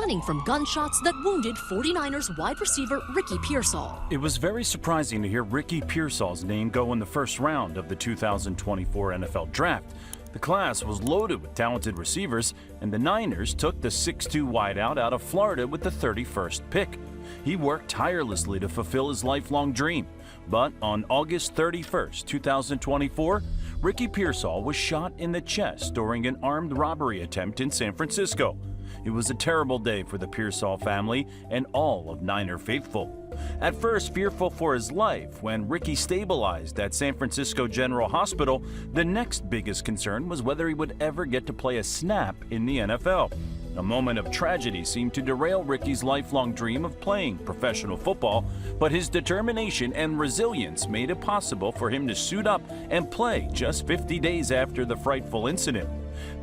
running from gunshots that wounded 49ers wide receiver Ricky Pearsall. It was very surprising to hear Ricky Pearsall's name go in the first round of the 2024 NFL Draft. The class was loaded with talented receivers, and the Niners took the 6'2 wideout out of Florida with the 31st pick. He worked tirelessly to fulfill his lifelong dream. But on August 31st, 2024, Ricky Pearsall was shot in the chest during an armed robbery attempt in San Francisco. It was a terrible day for the Pearsall family and all of Niner faithful. At first fearful for his life, when Ricky stabilized at San Francisco General Hospital, the next biggest concern was whether he would ever get to play a snap in the NFL. A moment of tragedy seemed to derail Ricky's lifelong dream of playing professional football, but his determination and resilience made it possible for him to suit up and play just 50 days after the frightful incident.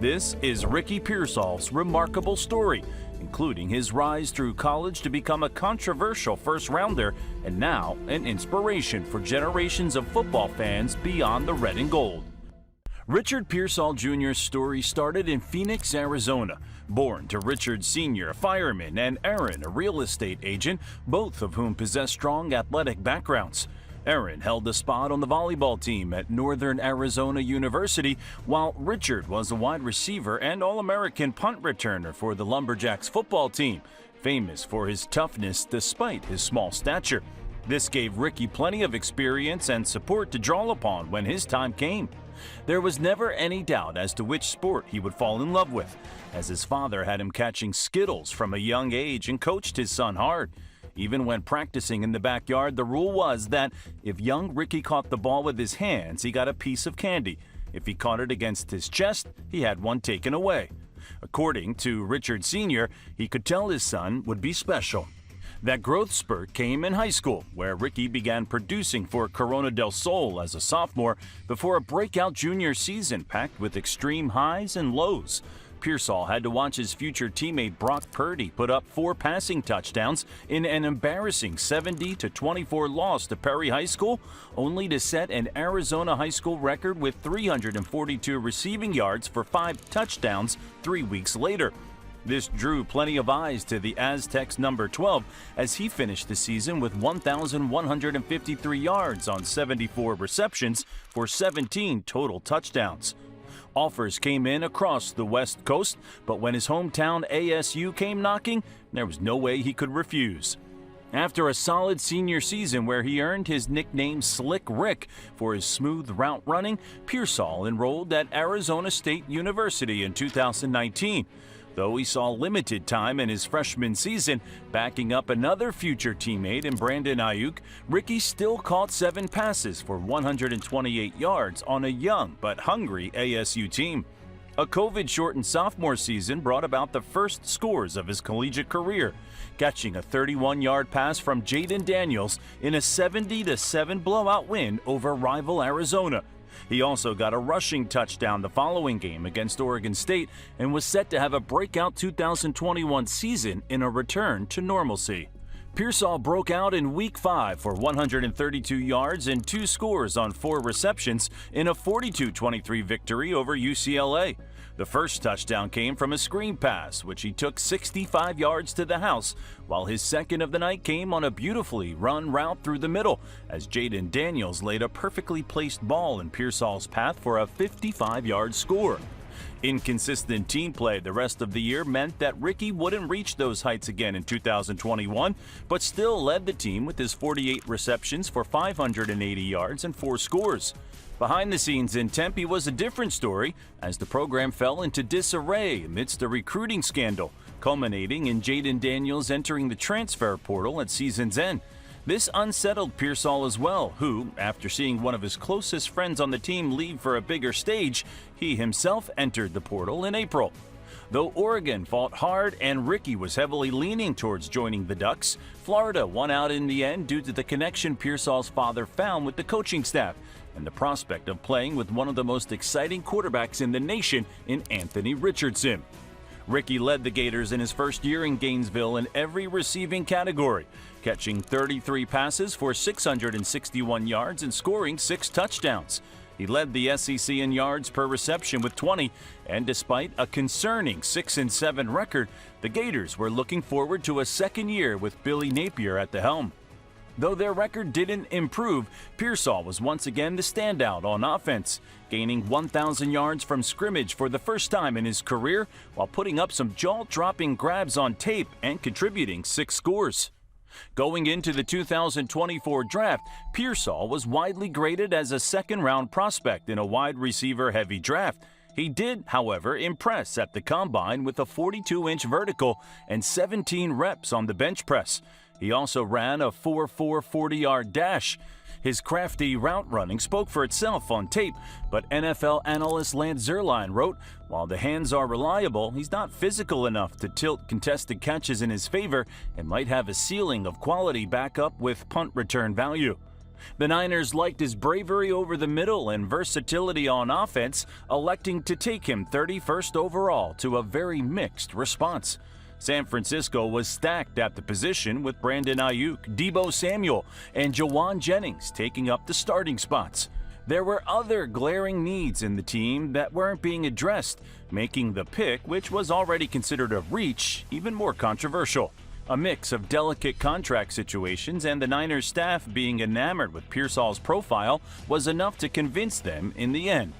This is Ricky Pearsall's remarkable story, including his rise through college to become a controversial first-rounder and now an inspiration for generations of football fans beyond the red and gold. Richard Pearsall Jr.'s story started in Phoenix, Arizona. Born to Richard Sr., a fireman, and Aaron, a real estate agent, both of whom possess strong athletic backgrounds. Aaron held a spot on the volleyball team at Northern Arizona University, while Richard was a wide receiver and All-American punt returner for the Lumberjacks football team, famous for his toughness despite his small stature. This gave Ricky plenty of experience and support to draw upon when his time came. There was never any doubt as to which sport he would fall in love with, as his father had him catching Skittles from a young age and coached his son hard. Even when practicing in the backyard, the rule was that if young Ricky caught the ball with his hands, he got a piece of candy. If he caught it against his chest, he had one taken away. According to Richard Sr., he could tell his son would be special. That growth spurt came in high school, where Ricky began producing for Corona del Sol as a sophomore before a breakout junior season packed with extreme highs and lows. Pearsall had to watch his future teammate Brock Purdy put up 4 passing touchdowns in an embarrassing 70-24 loss to Perry High School, only to set an Arizona high school record with 342 receiving yards for 5 touchdowns 3 weeks later. This drew plenty of eyes to the Aztecs' number 12 as he finished the season with 1,153 yards on 74 receptions for 17 total touchdowns. Offers came in across the West Coast, but when his hometown ASU came knocking, there was no way he could refuse. After a solid senior season where he earned his nickname Slick Rick for his smooth route running, Pearsall enrolled at Arizona State University in 2019. Though he saw limited time in his freshman season, backing up another future teammate in Brandon Ayuk, Ricky still caught 7 passes for 128 yards on a young but hungry ASU team. A COVID-shortened sophomore season brought about the first scores of his collegiate career, catching a 31-yard pass from Jaden Daniels in a 70-7 blowout win over rival Arizona. He also got a rushing touchdown the following game against Oregon State and was set to have a breakout 2021 season in a return to normalcy. Pearsall broke out in Week 5 for 132 yards and 2 scores on 4 receptions in a 42-23 victory over UCLA. The first touchdown came from a screen pass, which he took 65 yards to the house, while his second of the night came on a beautifully run route through the middle, as Jaden Daniels laid a perfectly placed ball in Pearsall's path for a 55-yard score. Inconsistent team play the rest of the year meant that Ricky wouldn't reach those heights again in 2021, but still led the team with his 48 receptions for 580 yards and 4 scores. Behind the scenes in Tempe was a different story, as the program fell into disarray amidst a recruiting scandal, culminating in Jaden Daniels entering the transfer portal at season's end. This unsettled Pearsall as well, who, after seeing one of his closest friends on the team leave for a bigger stage, he himself entered the portal in April. Though Oregon fought hard and Ricky was heavily leaning towards joining the Ducks, Florida won out in the end due to the connection Pearsall's father found with the coaching staff and the prospect of playing with one of the most exciting quarterbacks in the nation in Anthony Richardson. Ricky led the Gators in his first year in Gainesville in every receiving category, catching 33 passes for 661 yards and scoring 6 touchdowns. He led the SEC in yards per reception with 20, and despite a concerning 6-7 record, the Gators were looking forward to a second year with Billy Napier at the helm. Though their record didn't improve, Pearsall was once again the standout on offense, gaining 1,000 yards from scrimmage for the first time in his career while putting up some jaw-dropping grabs on tape and contributing 6 scores. Going into the 2024 draft, Pearsall was widely graded as a second-round prospect in a wide receiver-heavy draft. He did, however, impress at the combine with a 42-inch vertical and 17 reps on the bench press. He also ran a 4.4 40-yard dash. His crafty route running spoke for itself on tape, but NFL analyst Lance Zierlein wrote, "While the hands are reliable, he's not physical enough to tilt contested catches in his favor and might have a ceiling of quality backup with punt return value." The Niners liked his bravery over the middle and versatility on offense, electing to take him 31st overall to a very mixed response. San Francisco was stacked at the position with Brandon Ayuk, Deebo Samuel, and Jawan Jennings taking up the starting spots. There were other glaring needs in the team that weren't being addressed, making the pick, which was already considered a reach, even more controversial. A mix of delicate contract situations and the Niners staff being enamored with Pearsall's profile was enough to convince them in the end.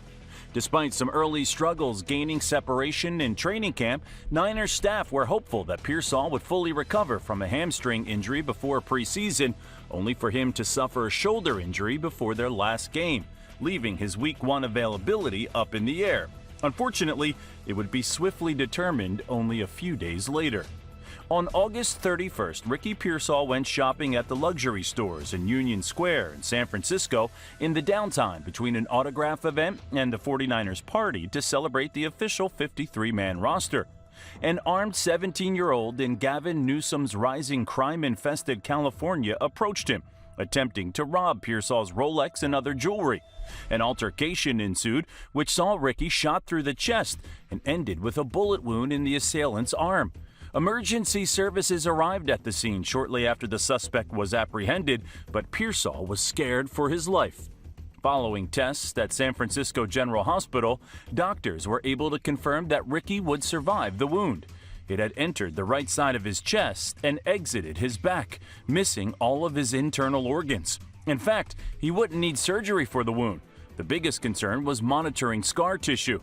Despite some early struggles gaining separation in training camp, Niners staff were hopeful that Pearsall would fully recover from a hamstring injury before preseason, only for him to suffer a shoulder injury before their last game, leaving his Week 1 availability up in the air. Unfortunately, it would be swiftly determined only a few days later. On August 31st, Ricky Pearsall went shopping at the luxury stores in Union Square in San Francisco in the downtime between an autograph event and the 49ers party to celebrate the official 53-man roster. An armed 17-year-old in Gavin Newsom's rising crime-infested California approached him, attempting to rob Pearsall's Rolex and other jewelry. An altercation ensued, which saw Ricky shot through the chest and ended with a bullet wound in the assailant's arm. Emergency services arrived at the scene shortly after the suspect was apprehended, but Pearsall was scared for his life. Following tests at San Francisco General Hospital, doctors were able to confirm that Ricky would survive the wound. It had entered the right side of his chest and exited his back, missing all of his internal organs. In fact, he wouldn't need surgery for the wound. The biggest concern was monitoring scar tissue.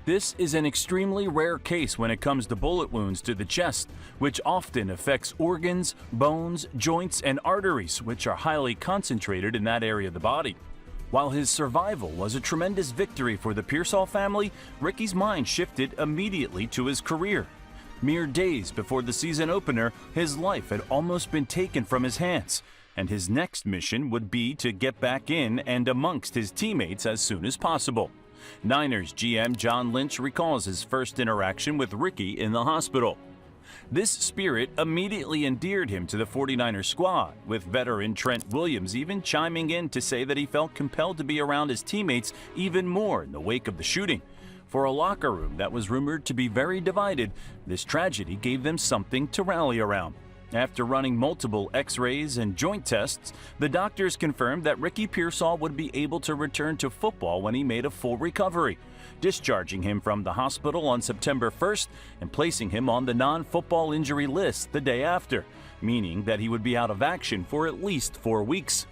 This is an extremely rare case when it comes to bullet wounds to the chest, which often affects organs, bones, joints, and arteries, which are highly concentrated in that area of the body. While his survival was a tremendous victory for the Pearsall family, Ricky's mind shifted immediately to his career. Mere days before the season opener, his life had almost been taken from his hands, and his next mission would be to get back in and amongst his teammates as soon as possible. Niners GM John Lynch recalls his first interaction with Ricky in the hospital. This spirit immediately endeared him to the 49ers squad, with veteran Trent Williams even chiming in to say that he felt compelled to be around his teammates even more in the wake of the shooting. For a locker room that was rumored to be very divided, this tragedy gave them something to rally around. After running multiple X-rays and joint tests, the doctors confirmed that Ricky Pearsall would be able to return to football when he made a full recovery, discharging him from the hospital on September 1st and placing him on the non-football injury list the day after, meaning that he would be out of action for at least 4 weeks.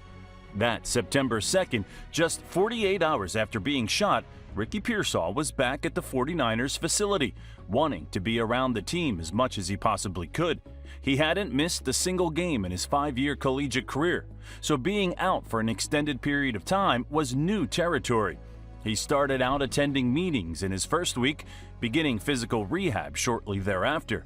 That September 2nd, just 48 hours after being shot, Ricky Pearsall was back at the 49ers facility, wanting to be around the team as much as he possibly could. He hadn't missed a single game in his 5-year collegiate career, so being out for an extended period of time was new territory. He started out attending meetings in his first week, beginning physical rehab shortly thereafter.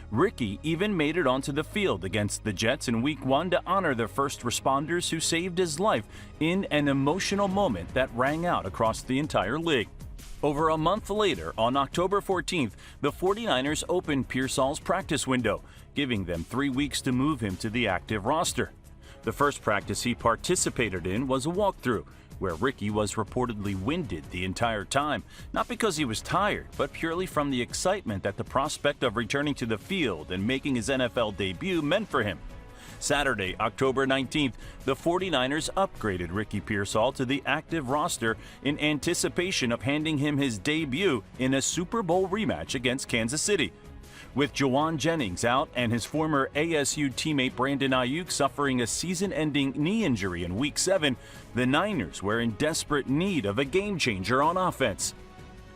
Ricky even made it onto the field against the Jets in Week 1 to honor the first responders who saved his life in an emotional moment that rang out across the entire league. Over a month later, on October 14th, the 49ers opened Pearsall's practice window, giving them 3 weeks to move him to the active roster. The first practice he participated in was a walkthrough, where Ricky was reportedly winded the entire time, not because he was tired, but purely from the excitement that the prospect of returning to the field and making his NFL debut meant for him. Saturday, October 19th, the 49ers upgraded Ricky Pearsall to the active roster in anticipation of handing him his debut in a Super Bowl rematch against Kansas City. With Jawan Jennings out and his former ASU teammate Brandon Ayuk suffering a season-ending knee injury in Week 7, the Niners were in desperate need of a game-changer on offense.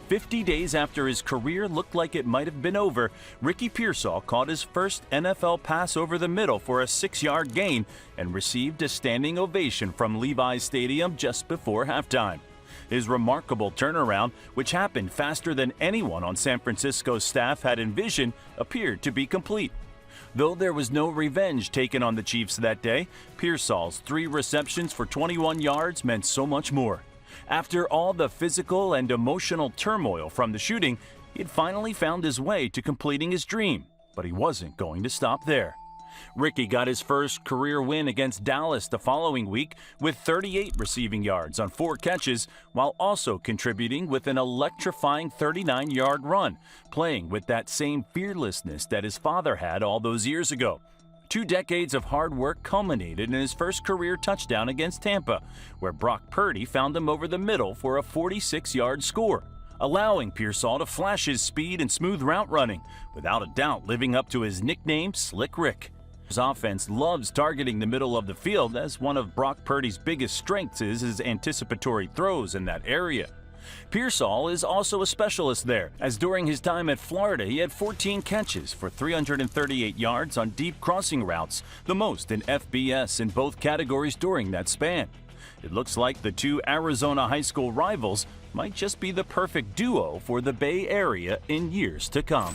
50 days after his career looked like it might have been over, Ricky Pearsall caught his first NFL pass over the middle for a 6-yard gain and received a standing ovation from Levi's Stadium just before halftime. His remarkable turnaround, which happened faster than anyone on San Francisco's staff had envisioned, appeared to be complete. Though there was no revenge taken on the Chiefs that day, Pearsall's 3 receptions for 21 yards meant so much more. After all the physical and emotional turmoil from the shooting, he had finally found his way to completing his dream, but he wasn't going to stop there. Ricky got his first career win against Dallas the following week with 38 receiving yards on 4 catches, while also contributing with an electrifying 39-yard run, playing with that same fearlessness that his father had all those years ago. 2 decades of hard work culminated in his first career touchdown against Tampa, where Brock Purdy found him over the middle for a 46-yard score, allowing Pearsall to flash his speed and smooth route running, without a doubt living up to his nickname Slick Rick. His offense loves targeting the middle of the field, as one of Brock Purdy's biggest strengths is his anticipatory throws in that area. Pearsall is also a specialist there, as during his time at Florida he had 14 catches for 338 yards on deep crossing routes, the most in FBS in both categories during that span. It looks like the 2 Arizona high school rivals might just be the perfect duo for the Bay Area in years to come.